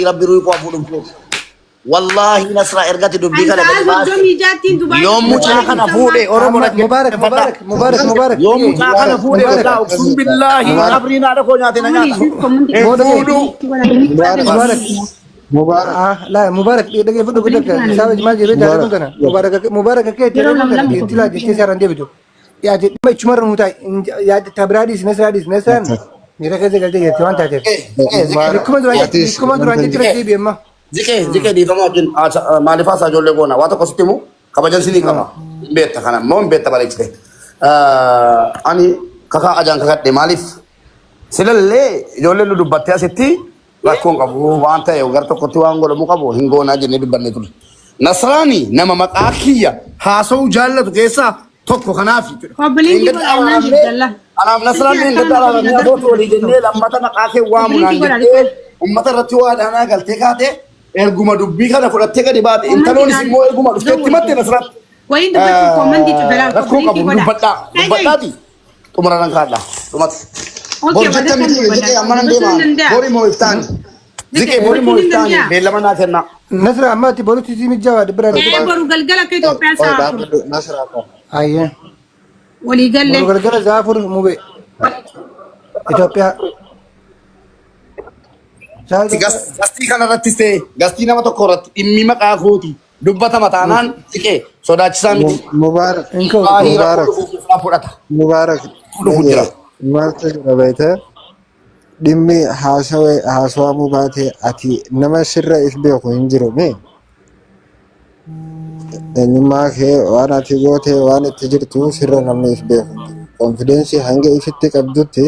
ربي روي قابلهم والله نصر إرجعت دبي كلا يوم مشاكل فودي مبارك مبارك مبارك مبارك مبارك يوم مشاكل فودي أقسم بالله أبرينا على كوناتنا فودو مبارك مبارك لا مبارك دقيقة فدو بدك سامج ما جريت هذا كنا مبارك مبارك كي ترى تلا جت سيران دي بدو يا جت ما يشمر متاي يا تبرادي نسران ميرا كذا قلت يا تمان تاجر لكم أدرى عندي ترى دي بيما زكى دي فما جن ما نفاس أجول لكونا واتو كستمو كبجن سيني كما بيت خنا مون بيت تبالي كده أني كذا أجان كذا دماليف سلله جولة لودو باتيا ستي rakkoon qabu waan ta'e gar tokko ti waan godhamu qabu hin goonaa jennee dubbanne ture. Nasraani nama maqaa kiyya haasa'uu jaallatu keessaa tokko kanaaf. Anaaf Nasraani hin gaddaalaamanii aboota walii jennee lammata maqaa kee waamunaan jettee uummata irratti waa dhaanaa galtee kaate erguma dubbii kana fudhattee gadi baate intaloonis immoo erguma dhufteetti matte Nasraan. Rakkoo qabu dubbadhaati xumuraran kaadha dhumati. Borjetta miti zikee ammanan deema bori moo iftaani zikee bori moo iftaani beellama naa kenna nasra ammaati borutti simi jawaad bira boru galgala ke Itoophiyaa saa nasra ayye wali galle boru galgala zaafur mube Itoophiyaa gastii kana irratti ta'e gastii nama tokko irratti dhimmi maqaa kooti dubbatama taanaan zikee sodaachisaa miti mubaarak fudhata mubaarak jira Maaltu jira beektaa dhimmi haasawamuu baate ati nama sirra if beeku hin jiru mee eenyummaa kee waan ati goote waan itti jirtu sirra namni if beeku konfidensii hanga ifitti qabdutti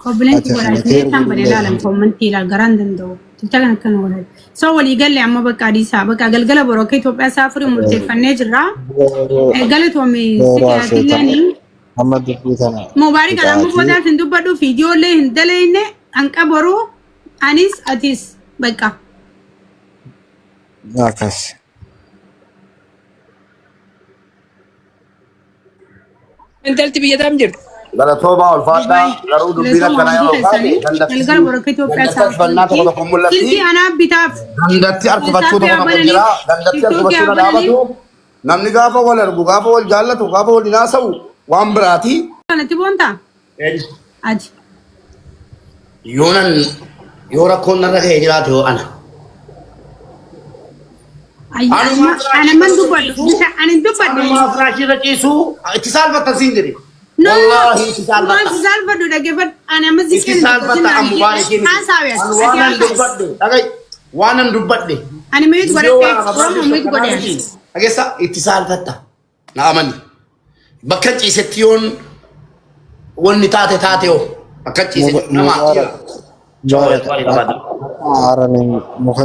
konfidensii godhatee kan badee ilaalan koommantii ilaal garaan danda'u tilta kan akkana godhate soo walii galle amma bakka adiisaa bakka galgala boroo akka Itoophiyaa isaa furii murteeffannee jirra galatoomii siqaatilleen Ahmad Dubitana. Mubarak alamu boda sindu badu video le hindale ine angka boru anis atis baika. Nakas. Mental tibi jadam jir. Gala toba ol fadda garu dubira kana yo fadi galgal boru kito pesa. Kilti ana bitaf. Dandatti arkubachu to ko jira dandatti arkubachu na dabatu namni gafa wal argu gafa wal jallatu gafa wal dinasau waan biraati kanatti boonta aji yoonan yoo rakkoon narra ka'ee jiraate yoo ana ana man dubbadhu ani dubbadhu firaashii irra ciisu itti saalfatta siin jedhe wallahi itti saalfadhu dhageeffad ani amma itti saalfatta ammu waan isheen waanan dubbadhe ani mayit godhadhe mayit godhadhe dhageessa itti saalfatta na amani bakka ciisettiyoon wanni taate yoo bakka ciisetti nama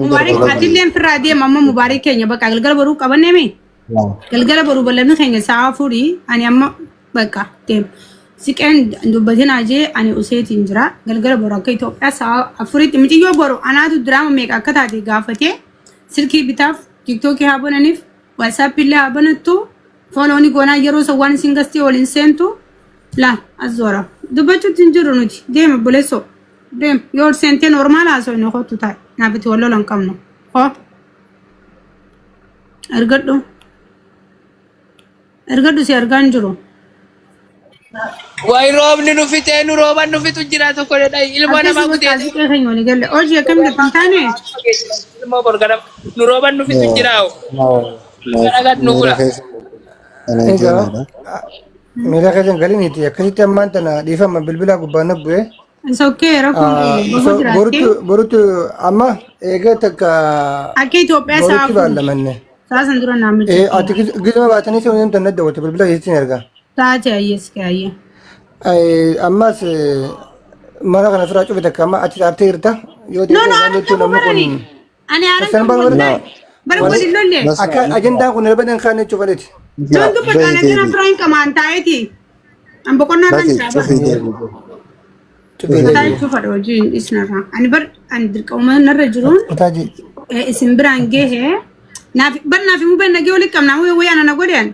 Mubarak adilleen firraa deema amma Mubarak keenya bakka galgala boruu qabanne mee galgala boruu bal'inni keenya sa'a furii ani amma bakka deema siqeen dubbatinaa jee ani useetiin jira galgala boruu akka Itoophiyaa sa'a afuritti mitiyyoo boruu anaatu diraama meeqa akka taate gaafatee silkii bitaaf tiktookii haa bananiif waatsaappii illee haa banattu foolooni goonaa yeroo sawwaan isin gastee waliin seentu la azora dubbachuutti hin jiru nuti deema buleessoo deema yoo seentee normaal haasoo inni hootu taa'e naafiti wal lolan qabnu hoo ergadhu si argaa hin jiru Wai roobni nu fitee nu rooban nu fitu jira tokko dha ilma namaa kutee keenya walii galle hojii akkam gattan taane ilma borgara nu rooban nu fitu jira agat nu fula Mira kajan galin itu ya kasi teman tanah di fama bilbila gubbana bué. It's okay, Borutu amma ega tak. Aki Itoophiyaa saa borutu balla manne. Saa sandura naamni. Ati gizma baatanii se unen tanna dawwate bilbila yesin erga. Taate ayyes kayye. Amma se mara kana fira cufe takka amma ati arte irta. No, ani aran barbaadi lolle. Akka agenda kun erbadan khane cufalet. Contoh perkara kena Frank kemana itu? Ambo kena kan siapa? Kita itu pada wajib isnara. Ani kau mana nerajurun? Isim berangge he. Nafi mungkin lagi oleh kam nahu ya anak-anak gorian.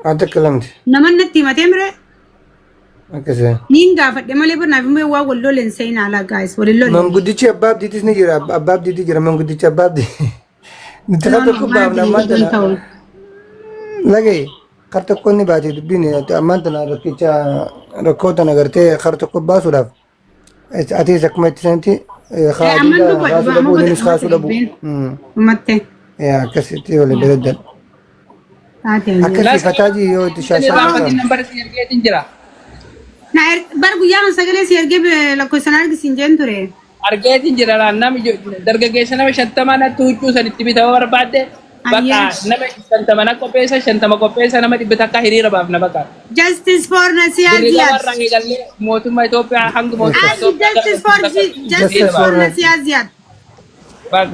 Ada kelam. Naman nanti mati mere. akkasii. Niin gaafadhe malee barnaaf immoo waa wal lolen seen ala guys wal lolen. Manguddichi abbaa abdiitis ni jira. Abbaa abdiitii jira manguddichi abbaa abdii. Nuti kan tokko baafna ammaan tana. Lagee kar tokko inni baatee dubbiin ammaan tana rakkoo tana gartee kar tokko baasuudhaaf. Atiis akkuma itti sanatti haadhiidha kaasuu dhabuu innis kaasuu dhabuu. Umatte. Akkasitti waliin beeladdan. Akkasii fataajii yoo itti shaashaa. Nambar si ergeetiin jira. Na bar guyyaa sagalee si ergee lakkoofsan argisiin jeen ture. Argeetiin jira namni dargaggeessa nama 50 natti huccuu sanitti bitama barbaadde bakka nama 50 qopheessa 50 qopheessa nama 100 akka hiriira baafna bakka. Justice for Nasiyaa Ziyaad. Warraan eegalee mootummaa Itoophiyaa hanga mootummaa Itoophiyaa. Justice for Nasiyaa Ziyaad.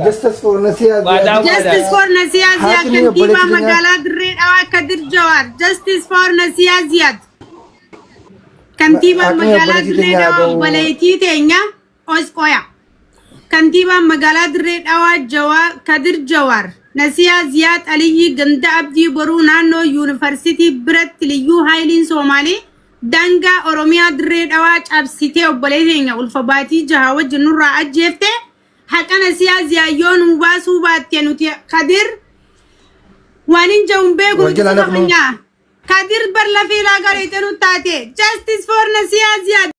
Justice for Nasiyaa Ziyaad. Justice for Nasiyaa Ziyaad kantiibaa magaalaa Dirree Dhawaa Kadir Jawaar. Justice for Nasiyaa Ziyaad. Kantiibaa magaalaa Dirree Dhawaa obboleettii teenya Osqoya. Kantiibaa magaalaa Dirree Dhawaa Kadir Jawaar. Nasiyaa Ziyaad Aliyyi ganda abdii boruu naannoo yuunivarsiitii biratti liyyuu haayiliin Soomaalee dangaa Oromiyaa Dirree Dhawaa cabsitee obboleettii teenya ulfa baatii jaha wajjin nurraa ajjeefte. Haqa Nasiyaa Ziyaad nu baasuu baatte nuti Kadir waan hin jawun beeku nuti Kadir bar lafee laa gareete nu taate. Justice for Nasiyaa Ziyaad.